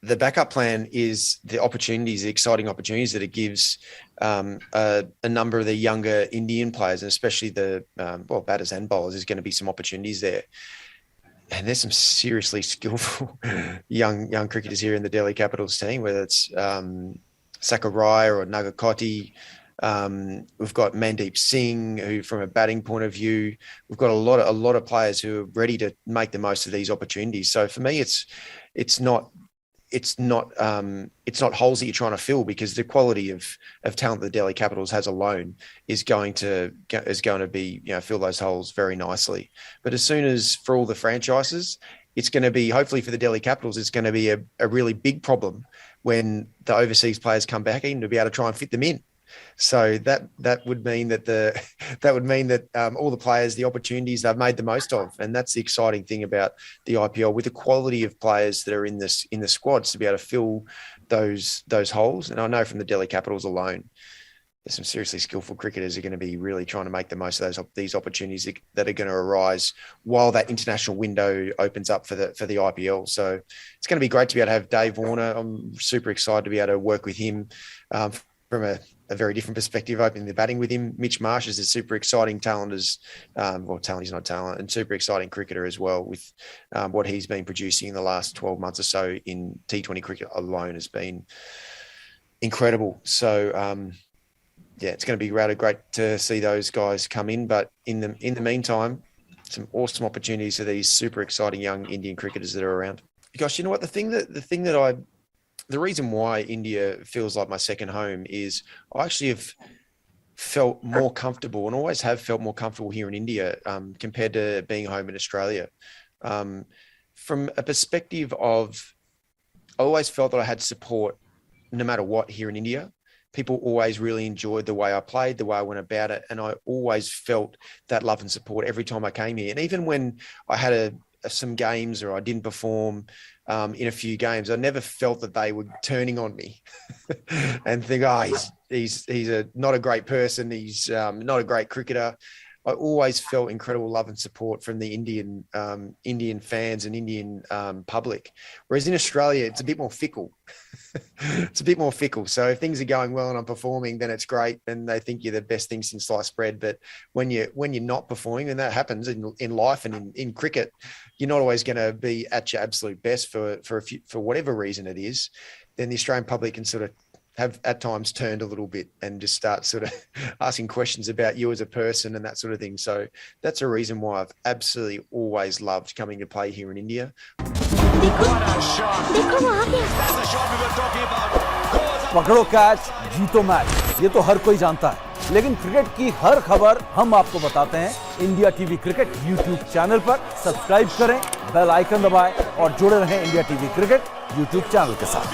the backup plan is the opportunities, the exciting opportunities that it gives a number of the younger Indian players, and especially the batters and bowlers. There's going to be some opportunities there. And there's some seriously skillful young cricketers here in the Delhi Capitals team, whether it's Sakurai or Nagakoti. We've got Mandeep Singh, who, from a batting point of view, we've got a lot of players who are ready to make the most of these opportunities. So for me, it's not holes that you're trying to fill, because the quality of talent the Delhi Capitals has alone is going to be, fill those holes very nicely. But as soon as, for all the franchises, it's going to be, hopefully for the Delhi Capitals, it's going to be a really big problem when the overseas players come back in, to be able to try and fit them in. So that would mean that all the players, the opportunities they've made the most of, and that's the exciting thing about the IPL, with the quality of players that are in the squads, to be able to fill those holes. And I know from the Delhi Capitals alone, there's some seriously skillful cricketers who are going to be really trying to make the most of these opportunities that are going to arise while that international window opens up for the IPL. So it's going to be great to be able to have Dave Warner. I'm super excited to be able to work with him from a very different perspective, opening the batting with him. Mitch Marsh is a super exciting talent, he's not talent, and super exciting cricketer as well, with what he's been producing in the last 12 months or so in T20 cricket alone has been incredible. So, it's going to be rather great to see those guys come in. But in the meantime, some awesome opportunities for these super exciting young Indian cricketers that are around. Gosh, you know what? The reason why India feels like my second home is I actually have felt more comfortable, and always have felt more comfortable here in India compared to being home in Australia. From a perspective of, I always felt that I had support no matter what here in India. People always really enjoyed the way I played, the way I went about it. And I always felt that love and support every time I came here. And even when I had some games or I didn't perform in a few games, I never felt that they were turning on me and think, he's not a great person. He's not a great cricketer. I always felt incredible love and support from the Indian fans and Indian public. Whereas in Australia, it's a bit more fickle. It's a bit more fickle. So if things are going well and I'm performing, then it's great. And they think you're the best thing since sliced bread. But when you're not performing, and that happens in life and in cricket, you're not always going to be at your absolute best for whatever reason it is. Then the Australian public can sort of have at times turned a little bit and just start sort of asking questions about you as a person and that sort of thing. So that's a reason why I've absolutely always loved coming to play here in India. पकड़ो catch, जीतो match, ये तो हर कोई जानता है। लेकिन cricket की हर खबर हम आपको बताते हैं India TV cricket YouTube channel पर। सब्सक्राइब करें, बेल आइकन दबाएं और जुड़े रहें India TV cricket YouTube channel के साथ।